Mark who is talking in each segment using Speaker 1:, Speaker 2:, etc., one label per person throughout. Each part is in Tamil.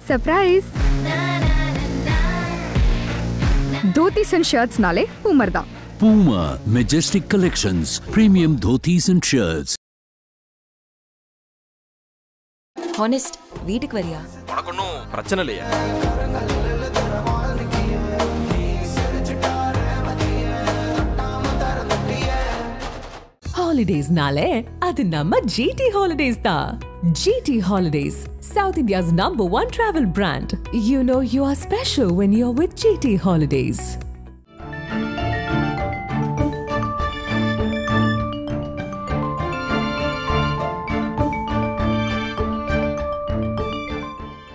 Speaker 1: சர்ப்ரைஸ். धोतीस and shirts नाले Puma தான்.
Speaker 2: Puma Majestic Collections, premium dhotis and shirts.
Speaker 3: Honest, வீட்டுக்கு வரியா?
Speaker 4: உனக்கு ஒன்றும் பிரச்சனை இல்லையா?
Speaker 3: Holidays நாலே அது நம்ம GT Holidays தான். GT Holidays, South India's #1 travel brand. You know you are special when you're with GT Holidays.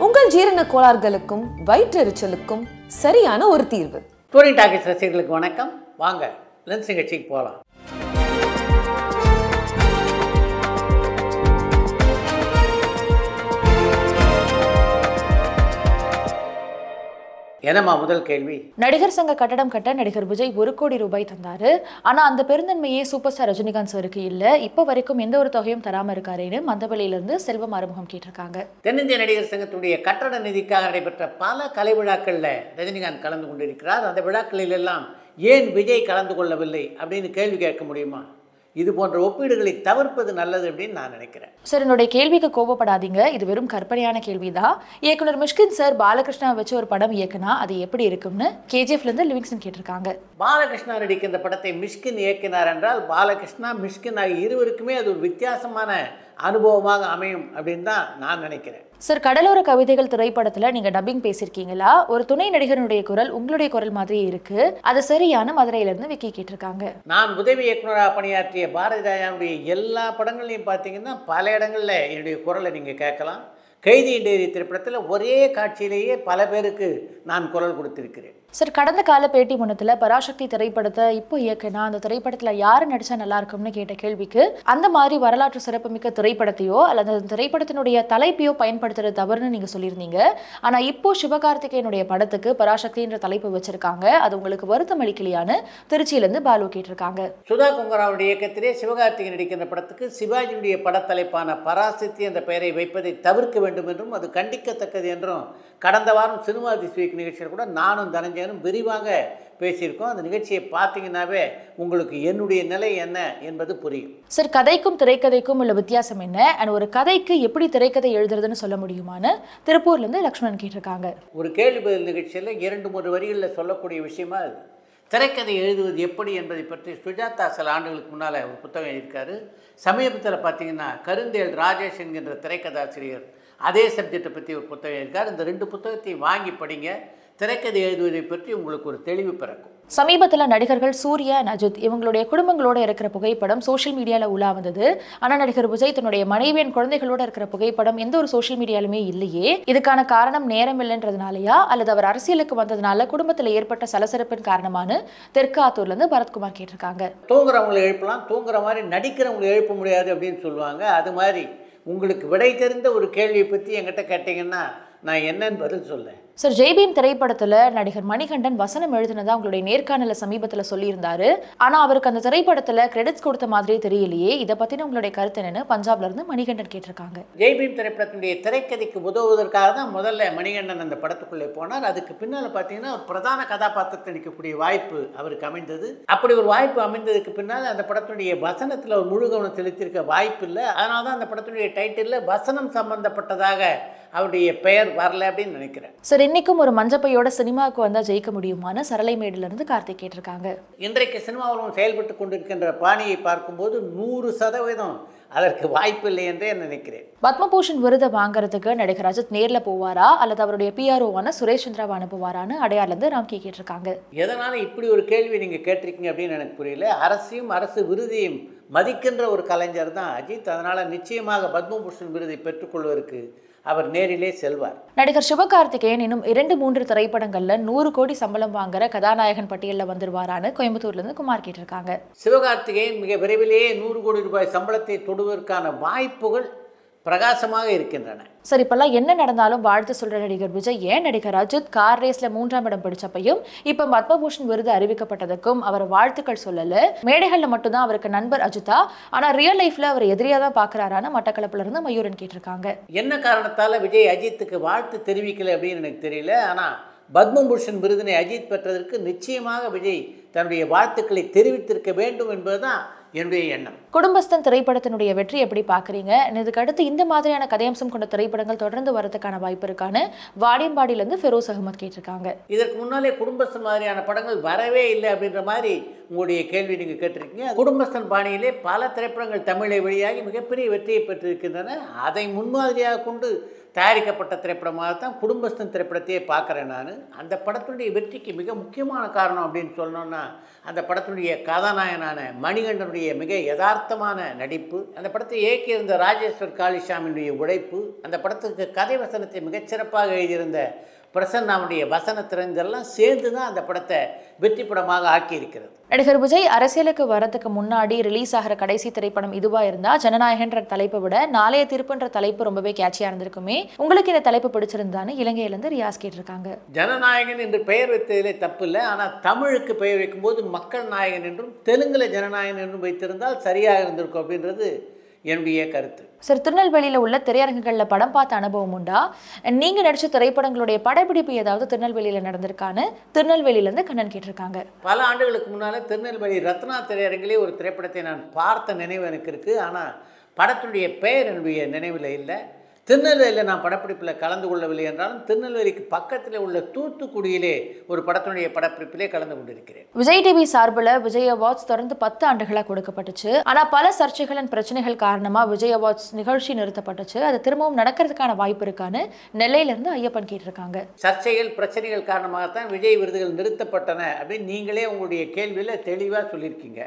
Speaker 5: உங்கள் ஜீரண கோளாறுகளுக்கும் வயிற்றெரிச்சலுக்கும் சரியான ஒரு தீர்வு.
Speaker 6: டூரிங் டாக்கீஸ் ரசிகர்களுக்கு வணக்கம். வாங்க லென்ஸ் நிகழ்ச்சிக்கு போகலாம். என்னம்மா முதல் கேள்வி?
Speaker 5: நடிகர் சங்க கட்டடம் கட்ட நடிகர் விஜய் 1 கோடி ரூபாய் தந்தாரு. ஆனா அந்த பெருந்தன்மையே சூப்பர் ஸ்டார் ரஜினிகாந்த் சாருக்கு இல்ல. இப்ப வரைக்கும் எந்த ஒரு தொகையும் தராம இருக்காருன்னு மந்தவெளியில இருந்து செல்வம் ஆறுமுகம் கேட்டிருக்காங்க.
Speaker 6: தென்னிந்திய நடிகர் சங்கத்துடைய கட்டட நிதிக்காக நடைபெற்ற பல கலை விழாக்களில் ரஜினிகாந்த் கலந்து கொண்டிருக்கிறார். அந்த விழாக்களில் எல்லாம் ஏன் விஜய் கலந்து கொள்ளவில்லை அப்படின்னு கேள்வி கேட்க முடியுமா? இது போன்ற ஒப்பீடுகளை தவிர்ப்பது நல்லது அப்படின்னு நான் நினைக்கிறேன்.
Speaker 5: சார், என்னுடைய கேள்விக்கு கோபப்படாதீங்க. இது வெறும் கற்பனையான கேள்விதான். இயக்குனர் மிஷ்கின் சார் பாலகிருஷ்ணா வச்சு ஒரு படம் இயக்குனா அது எப்படி இருக்கும்னு KGFல இருந்து லிவிங்ஸ்டன் கேட்டிருக்காங்க.
Speaker 6: பாலகிருஷ்ணா நடிக்க இந்த படத்தை மிஷ்கின் இயக்கினார் என்றால் பாலகிருஷ்ணா மிஷ்கின் ஆகிய இருவருக்குமே அது ஒரு வித்தியாசமான அனுபவமாக அமையும் அப்படின்னு தான் நான் நினைக்கிறேன்.
Speaker 5: சார், கடலோர கவிதைகள் திரைப்படத்துல நீங்க டப்பிங் பேசியிருக்கீங்களா? ஒரு துணை நடிகருடைய குரல் உங்களுடைய குரல் மாதிரியே இருக்கு. அது சரியான? மதுரையில இருந்து விக்கி கேட்டிருக்காங்க.
Speaker 6: நான் உதவி இயக்குனராக பணியாற்றிய பாரதி ராஜாவுடைய எல்லா படங்கள்லையும் பார்த்தீங்கன்னா பல இடங்களில் என்னுடைய குரலை நீங்கள் கேட்கலாம். கைதியின் டைரி திரைப்படத்தில் ஒரே காட்சியிலேயே பல பேருக்கு நான் குரல் கொடுத்திருக்கிறேன்.
Speaker 5: சார், கடந்த கால பேட்டி முன்னத்துல பராசக்தி திரைப்படத்தை இப்போ இயக்குனா அந்த திரைப்படத்துல யாரு நடிச்சா நல்லா இருக்கும்னு கேட்ட கேள்விக்கு அந்த மாதிரி வரலாற்று சிறப்புமிக்க திரைப்படத்தையோ அல்லது அந்த திரைப்படத்தினுடைய தலைப்பையோ பயன்படுத்துறது தவறுன்னு நீங்க சொல்லியிருந்தீங்க. ஆனா இப்போ சிவகார்த்திகேயனுடைய படத்துக்கு பராசக்தின்ற தலைப்பு வச்சிருக்காங்க. அது உங்களுக்கு வருத்தம் அளிக்கலையான்னு திருச்சியில இருந்து பாலு கேட்டிருக்காங்க.
Speaker 6: சுதா கொங்கராவுடைய இயக்கத்திலே சிவகார்த்திகேயன் நடிக்கின்ற படத்துக்கு சிவாஜியுடைய படத்தலைப்பான பராசக்தி என்ற பெயரை வைப்பதை தவிர்க்க வேண்டும் என்றும் அது கண்டிக்கத்தக்கது என்றும் கடந்த வாரம் சினிமா திஸ் வீக் நிகழ்ச்சியில் கூட நானும் தனஞ்சயனும் விரிவாக பேசியிருக்கோம். அந்த நிகழ்ச்சியை பார்த்தீங்கன்னாவே உங்களுக்கு என்னுடைய நிலை என்ன என்பது புரியும்.
Speaker 5: சார், கதைக்கும் திரைக்கதைக்கும் உள்ள வித்தியாசம் என்ன? அண்ட் ஒரு கதைக்கு எப்படி திரைக்கதை எழுதுறதுன்னு சொல்ல முடியுமான்னு திருப்பூர்ல இருந்து லக்ஷ்மணன் கேட்டிருக்காங்க.
Speaker 6: ஒரு கேள்வி பதில் நிகழ்ச்சியில் 2-3 வரிகளில் சொல்லக்கூடிய விஷயமா அது. திரைக்கதை எழுதுவது எப்படி என்பதை பற்றி சுஜாதா சில ஆண்டுகளுக்கு முன்னால் ஒரு புத்தகம் எழுதியிருக்காரு. சமீபத்தில் பார்த்தீங்கன்னா கருந்தேல் ராஜேஷ் என்கின்ற திரைக்கதாசிரியர் அதே சப்ஜெக்டை பற்றி ஒரு புத்தகம் எழுதியிருக்கார். இந்த 2 புத்தகத்தையும் வாங்கி படிங்க. திரைக்கதை எழுதுவதை பற்றி உங்களுக்கு ஒரு தெளிவு பிறக்கும்.
Speaker 5: சமீபத்தில் நடிகர்கள் சூர்யா, அஜித் இவங்களுடைய குடும்பங்களோட இருக்கிற புகைப்படம் சோஷியல் மீடியாவில் உலா வந்தது. ஆனால் நடிகர் விஜய் தன்னுடைய மனைவியின் குழந்தைகளோட இருக்கிற புகைப்படம் எந்த ஒரு சோஷியல் மீடியாலுமே இல்லையே. இதுக்கான காரணம் நேரம் இல்லைன்றதுனாலயா அல்லது அவர் அரசியலுக்கு வந்ததுனால குடும்பத்தில் ஏற்பட்ட சலசலப்பின் காரணமான தெற்கு ஆத்தூர்ல இருந்து பரத்குமார் கேட்டிருக்காங்க.
Speaker 6: தூங்குறவங்களை எழுப்பலாம், தூங்குற மாதிரி நடிக்கிறவங்களை எழுப்ப முடியாது அப்படின்னு சொல்லுவாங்க. அது மாதிரி உங்களுக்கு விடை தெரிந்த ஒரு கேள்வியை பற்றி என்கிட்ட கேட்டீங்கன்னா நான் என்னன்னு பதில் சொல்லேன்.
Speaker 5: சார், ஜெய்பீம் திரைப்படத்தில் நடிகர் மணிகண்டன் வசனம் எழுதினதா உங்களுடைய நேர்காணல சமீபத்தில் சொல்லியிருந்தாரு. ஆனால் அவருக்கு அந்த திரைப்படத்தில் கிரெடிட்ஸ் கொடுத்த மாதிரியே தெரியலையே. இதை பற்றின உங்களுடைய கருத்து என்னன்னு பஞ்சாப்ல இருந்து மணிகண்டன் கேட்டிருக்காங்க.
Speaker 6: ஜெய்பீம் திரைப்படத்தினுடைய திரைக்கதைக்கு உதவுவதற்காக தான் முதல்ல மணிகண்டன் அந்த படத்துக்குள்ளே போனார். அதுக்கு பின்னால் பார்த்தீங்கன்னா ஒரு பிரதான கதாபாத்திரத்தை நடிக்கக்கூடிய வாய்ப்பு அவருக்கு அமைந்தது. அப்படி ஒரு வாய்ப்பு அமைந்ததுக்கு பின்னால் அந்த படத்தினுடைய வசனத்தில் ஒரு முழு கவனம் செலுத்தியிருக்க வாய்ப்பு இல்லை. அதனால தான் அந்த படத்தினுடைய டைட்டிலில் வசனம் சம்பந்தப்பட்டதாக அவருடைய பெயர் வரல அப்படின்னு நினைக்கிறேன்.
Speaker 5: சார், இன்னைக்கும் ஒரு மஞ்சப்பையோட சினிமாவுக்கு வந்தால் ஜெயிக்க முடியுமான்னு சரளைமேடுல இருந்து கார்த்திக் கேட்டிருக்காங்க.
Speaker 6: இன்றைக்கு சினிமாவிலும் செயல்பட்டு கொண்டிருக்கின்ற பாணியை பார்க்கும்போது 100% அதற்கு வாய்ப்பு இல்லை என்றே நினைக்கிறேன்.
Speaker 5: பத்மபூஷன் விருதை வாங்குறதுக்கு நடிகர் அஜித் நேரில் போவாரா அல்லது அவருடைய PROவான சுரேஷ் சந்திராவை அனுப்புவாரான்னு அடையாள இருந்து ராம்கி கேட்டிருக்காங்க.
Speaker 6: எதனால இப்படி ஒரு கேள்வி நீங்கள் கேட்டிருக்கீங்க அப்படின்னு எனக்கு புரியல. அரசையும் அரசு விருதையும் மதிக்கின்ற ஒரு கலைஞர் தான் அஜித். அதனால நிச்சயமாக பத்மபூஷன் விருதை பெற்றுக்கொள்வதற்கு அவர் நேரிலே செல்வார்.
Speaker 5: நடிகர் சிவகார்த்திகேயன் இன்னும் 2-3 திரைப்படங்கள்ல 100 கோடி சம்பளம் வாங்குற கதாநாயகன் பட்டியலில் வந்துருவாரான்னு கோயம்புத்தூர்ல இருந்து குமார் கேட்டிருக்காங்க.
Speaker 6: சிவகார்த்திகேயன் மிக விரைவிலேயே 100 கோடி ரூபாய் சம்பளத்தை தொடுவதற்கான வாய்ப்புகள் பிரகாசமாக இருக்கின்றன.
Speaker 5: சார், இப்பெல்லாம் என்ன நடந்தாலும் வாழ்த்து சொல்ற நடிகர் விஜய் ஏன் நடிகர் அஜித் கார் ரேஸ்ல 3ஆம் இடம் பிடிச்சப்பையும் இப்ப பத்மபூஷன் விருது அறிவிக்கப்பட்டதுக்கும் அவர் வாழ்த்துக்கள் சொல்லல, மேடைகள்ல மட்டும்தான் அவருக்கு நண்பர் அஜித்தா, ஆனா ரியல் லைஃப்ல அவர் எதிரியா தான் பாக்குறாரான்னு மட்டக்களப்புல இருந்து மயூரன் கேட்டிருக்காங்க.
Speaker 6: என்ன காரணத்தால விஜய் அஜித்துக்கு வாழ்த்து தெரிவிக்கல அப்படின்னு எனக்கு தெரியல. ஆனா பத்மபூஷன் விருதினை அஜித் பெற்றதற்கு நிச்சயமாக விஜய் தன்னுடைய வாழ்த்துக்களை தெரிவித்திருக்க வேண்டும் என்பதுதான் என்னுடைய எண்ணம்.
Speaker 5: குடும்பஸ்தன் திரைப்படத்தினுடைய வெற்றி எப்படி பாக்குறீங்க? இதுக்கு அடுத்து இந்த மாதிரியான கதையம்சம் கொண்ட திரைப்படங்கள் தொடர்ந்து வரதுக்கான வாய்ப்பு இருக்கான்னு வாடியம்பாடியில இருந்து ஃபெரோஸ் அகமத் கேட்டிருக்காங்க.
Speaker 6: இதற்கு முன்னாலே குடும்பஸ்தன் மாதிரியான படங்கள் வரவே இல்லை அப்படின்ற மாதிரி உங்களுடைய கேள்வி நீங்க கேட்டிருக்கீங்க. குடும்பஸ்தன் பாணியிலே பல திரைப்படங்கள் தமிழை வழியாகி மிகப்பெரிய வெற்றியை பெற்றிருக்கின்றன. அதை முன்மாதிரியாக கொண்டு தயாரிக்கப்பட்ட திரைப்படமாகத்தான் குடும்பஸ்தன் திரைப்படத்தையே பார்க்குறேன் நான். அந்த படத்தினுடைய வெற்றிக்கு மிக முக்கியமான காரணம் அப்படின்னு சொல்லணும்னா அந்த படத்தினுடைய கதாநாயகனான மணிகண்டனுடைய மிக யதார்த்தமான நடிப்பு, அந்த படத்தை இயக்கியிருந்த ராஜேஸ்வர் காளிசாமியினுடைய உழைப்பு, அந்த படத்துக்கு கதை வசனத்தை மிகச்சிறப்பாக எழுதியிருந்த பிரசன்னாவுடைய வசனத்திறன் இதெல்லாம் சேர்ந்து தான் அந்த படத்தை வெற்றி படமாக ஆக்கியிருக்கிறது.
Speaker 5: நடிகர் விஜய் அரசியலுக்கு வரதுக்கு முன்னாடி ரிலீஸ் ஆகிற கடைசி திரைப்படம் இதுவா இருந்தா ஜனநாயகன்ற தலைப்பை விட நாளைய தீர்ப்புன்ற தலைப்பு ரொம்பவே கேட்சியா இருந்திருக்குமே, உங்களுக்கு இந்த தலைப்பு பிடிச்சிருந்தான்னு இலங்கையிலிருந்து ரியாஸ் கேட்டிருக்காங்க.
Speaker 6: ஜனநாயகன் என்று பெயர் வைத்ததிலே தப்பு இல்லை, ஆனால் தமிழுக்கு பெயர் வைக்கும்போது மக்கள் நாயகன் என்றும் தெலுங்குல ஜனநாயகன் என்றும் வைத்திருந்தால் சரியாக இருந்திருக்கும் அப்படின்றது என்னுடைய கருத்து.
Speaker 5: சார், திருநெல்வேலியில் உள்ள திரையரங்குகளில் படம் பார்த்த அனுபவம் உண்டா? நீங்கள் நடித்த திரைப்படங்களுடைய படப்பிடிப்பு ஏதாவது திருநெல்வேலியில் நடந்திருக்கான்னு திருநெல்வேலியிலேருந்து கண்ணன் கேட்டிருக்காங்க.
Speaker 6: பல ஆண்டுகளுக்கு முன்னால் திருநெல்வேலி ரத்னா திரையரங்கிலே ஒரு திரைப்படத்தை நான் பார்த்த நினைவு எனக்கு இருக்குது. ஆனால் படத்துடைய பெயர் என்னுடைய நினைவில் இல்லை. திருநெல்வேலியில் நான் படப்பிடிப்பில் கலந்து கொள்ளவில்லை என்றாலும் திருநெல்வேலிக்கு பக்கத்தில் உள்ள தூத்துக்குடியிலே ஒரு படத்தினுடைய படப்பிடிப்பிலே கலந்து கொண்டிருக்கிறேன்.
Speaker 5: விஜய் டிவி சார்பில் விஜய் அவார்ட்ஸ் தொடர்ந்து 10 ஆண்டுகளாக கொடுக்கப்பட்டுச்சு. ஆனால் பல சர்ச்சைகளின் பிரச்சனைகள் காரணமாக விஜய் அவார்ட்ஸ் நிகழ்ச்சி நிறுத்தப்பட்டுச்சு. அது திரும்பவும் நடக்கிறதுக்கான வாய்ப்பு இருக்கான்னு நெல்லையிலிருந்து ஐயப்பன் கேட்டிருக்காங்க.
Speaker 6: சர்ச்சைகள் பிரச்சனைகள் காரணமாகத்தான் விஜய் விருதுகள் நிறுத்தப்பட்டன அப்படின்னு நீங்களே உங்களுடைய கேள்வியில் தெளிவாக சொல்லியிருக்கீங்க.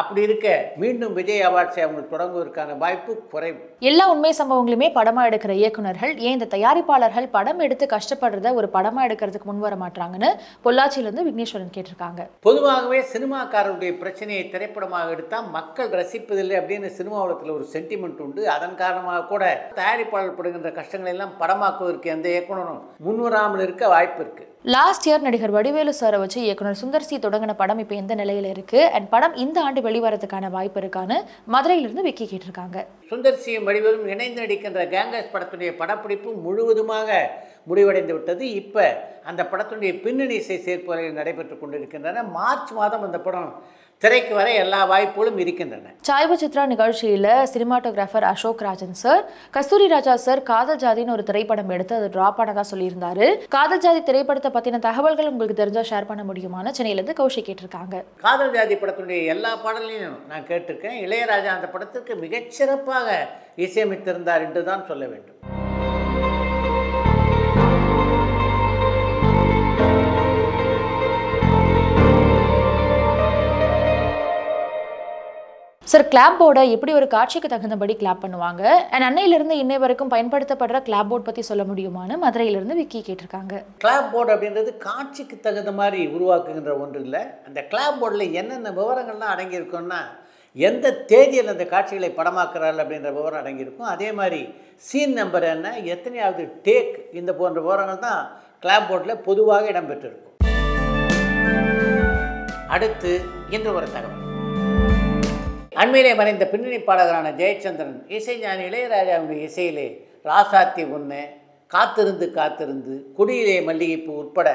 Speaker 6: அப்படி இருக்க மீண்டும் விஜய் அவார்ட்ஸை அவங்க தொடங்குவதற்கான வாய்ப்பு குறைவு.
Speaker 5: எல்லா உண்மை சம்பவங்களுமே படமா எடுக்கிற இயக்குநர்கள் ஏன் இந்த தயாரிப்பாளர்கள் படம் எடுத்து கஷ்டப்படுறத ஒரு படமா எடுக்கிறதுக்கு முன் வர மாட்டாங்கன்னு பொள்ளாச்சியிலிருந்து விக்னேஸ்வரன் கேட்டிருக்காங்க.
Speaker 6: பொதுவாகவே சினிமாக்காரருடைய பிரச்சனையை திரைப்படமாக எடுத்தால் மக்கள் ரசிப்பதில்லை அப்படின்னு சினிமா உலகத்தில் ஒரு சென்டிமெண்ட் உண்டு. அதன் காரணமாக கூட தயாரிப்பாளர் படுகின்ற கஷ்டங்களை எல்லாம் படமாக்குவதற்கு எந்த இயக்குனரும் முன்வராமல் இருக்க வாய்ப்பு இருக்கு.
Speaker 5: லாஸ்ட் இயர் நடிகர் வடிவேலு சாரை வச்சு இயக்குனர் சுந்தர் சி தொடங்கின படம் இப்போ எந்த நிலையில இருக்கு அண்ட் படம் இந்த ஆண்டு வெளிவரதுக்கான வாய்ப்பு இருக்கான்னு மதுரையிலிருந்து விக்கி கேட்டிருக்காங்க.
Speaker 6: சுந்தர் சியும் வடிவேலும் இணைந்து நடிக்கின்ற கேங்கஸ் படத்துடைய படப்பிடிப்பு முழுவதுமாக முடிவடைந்து விட்டது. இப்போ அந்த படத்துடைய பின்னணி இசை சேர்ப்புகள் நடைபெற்று கொண்டிருக்கின்றன. மார்ச் மாதம் அந்த படம் திரைக்கு வர எல்லா வாய்ப்புகளும் இருக்கின்றன.
Speaker 5: சாய்வு சித்ரா நிகழ்ச்சியில் சினிமாட்டோகிராஃபர் அசோக் ராஜன் சார் கஸ்தூரி ராஜா சார் காதல் ஜாதின்னு ஒரு திரைப்படம் எடுத்து அது டிராப் ஆனதா சொல்லியிருந்தாரு. காதல் ஜாதி திரைப்படத்தை பற்றின தகவல்கள் உங்களுக்கு தெரிஞ்சா ஷேர் பண்ண முடியுமான்னு சென்னையிலேருந்து கௌஷிக் கேட்டிருக்காங்க.
Speaker 6: காதல் ஜாதி படத்துடைய எல்லா பாடலையும் நான் கேட்டிருக்கேன். இளையராஜா அந்த படத்திற்கு மிகச்சிறப்பாக இசையமைத்திருந்தார் என்று தான் சொல்ல வேண்டும்.
Speaker 5: சார், கிளாப் போர்டை எப்படி ஒரு காட்சிக்கு தகுந்தபடி கிளாப் பண்ணுவாங்க அண்ட் அன்னையிலிருந்து இன்னை வரைக்கும் பயன்படுத்தப்படுற கிளாப் போர்ட் பற்றி சொல்ல முடியுமான்னு மதுரையிலிருந்து விக்கி கேட்டிருக்காங்க.
Speaker 6: கிளாப் போர்டு அப்படின்றது காட்சிக்கு தகுந்த மாதிரி உருவாக்குகின்ற ஒன்று இல்லை. அந்த கிளாப் போர்டில் என்னென்ன விவரங்கள்லாம் அடங்கியிருக்கும்னா எந்த தேதியில் அந்த காட்சிகளை படமாக்குறாள் அப்படின்ற விவரம் அடங்கியிருக்கும். அதே மாதிரி சீன் நம்பர் என்ன, எத்தனையாவது டேக், இந்த போன்ற விவரங்கள் தான் கிளாப் போர்டில் பொதுவாக இடம்பெற்றிருக்கும். அடுத்து இன்று ஒரு தகவல். அண்மையிலே மறைந்த பின்னணி பாடகரான ஜெயச்சந்திரன் இசைஞானி இளையராஜாவுடைய இசையிலே ராசாத்தி ஒன்று, காத்திருந்து காத்திருந்து, குடியிலே மல்லிகைப்பூ உட்பட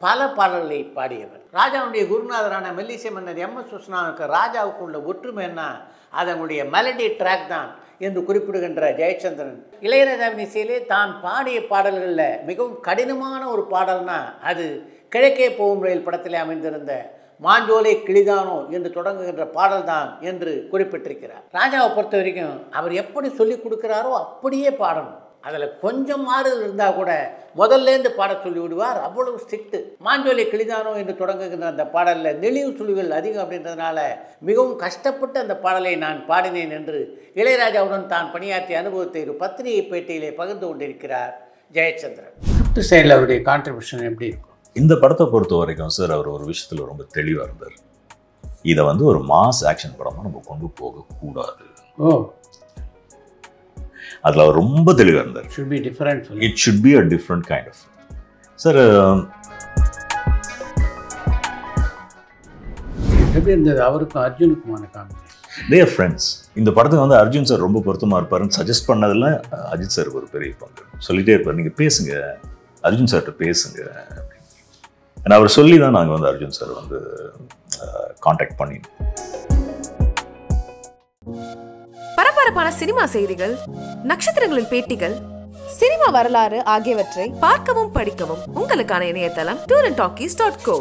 Speaker 6: பல பாடல்களை பாடியவர். ராஜாவுடைய குருநாதரான மெல்லிசை மன்னர் MS விஸ்வநாதனுக்கு ராஜாவுக்கு உள்ள ஒற்றுமைன்னா அதனுடைய மெலடி ட்ராக் தான் என்று குறிப்பிடுகின்ற ஜெயச்சந்திரன் இளையராஜாவின் இசையிலே தான் பாடிய பாடல்களில் மிகவும் கடினமான ஒரு பாடல்னா அது கிழக்கே போகும் ரயில் படத்திலே அமைந்திருந்த மாஞ்சோலை கிளிதானோ என்று தொடங்குகின்ற பாடல் தான் என்று குறிப்பிட்டிருக்கிறார். ராஜாவை பொறுத்த வரைக்கும் அவர் எப்படி சொல்லி கொடுக்குறாரோ அப்படியே பாடணும். அதில் கொஞ்சம் மாறுதல் இருந்தால் கூட முதல்லேருந்து பாட சொல்லி விடுவார். அவ்வளவு ஸ்ட்ரிக்ட்டு. மாஞ்சோலை கிளிதானோ என்று தொடங்குகின்ற அந்த பாடலில் நெளிவு சுழிவுகள் அதிகம் அப்படின்றதுனால மிகவும் கஷ்டப்பட்டு அந்த பாடலை நான் பாடினேன் என்று இளையராஜாவுடன் தான் பணியாற்றிய அனுபவத்தை ஒரு பத்திரிகை பேட்டியிலே பகிர்ந்து கொண்டிருக்கிறார் ஜெயச்சந்திரன். ஸ்கிரிப்ட் சைடில் அவருடைய கான்ட்ரிபியூஷன் எப்படி இருக்கும்?
Speaker 7: இந்த படத்தை பொறுத்த வரைக்கும் சார் அவர் ஒரு விஷயத்தில் ரொம்ப தெளிவாக இருந்தார். இதை ஒரு மாஸ் ஆக்ஷன் படமாக நம்ம கொண்டு போகக்கூடாது. அதில் அவர் ரொம்ப தெளிவாக இருந்தார்.
Speaker 6: should be different film.
Speaker 7: It should be a different kind of. Sir
Speaker 6: எப்படி இருந்தது அவருக்கும் அர்ஜுனுக்குமான காம்பினேஷன்?
Speaker 7: they are friends. இந்த படத்துக்கு வந்து அர்ஜுன் சார் ரொம்ப பொருத்தமாக இருப்பாருன்னு சஜஸ்ட் பண்ணதில் அஜித் சாருக்கு ஒரு பெரிய பங்கு. சொல்லிகிட்டே இருப்பார், நீங்கள் பேசுங்க, அர்ஜுன் சார்கிட்ட பேசுங்க அப்படின்னு. அவர் சொல்லி தான் நாங்கள் வந்து அர்ஜுன் சார் வந்து காண்டாக்ட் பண்ணினோம்.
Speaker 8: பரபரப்பான சினிமா செய்திகள், நட்சத்திரங்களின் பேட்டிகள், சினிமா வரலாறு ஆகியவற்றை பார்க்கவும் படிக்கவும் உங்களுக்கான இணையதளம் tourantalkies.co.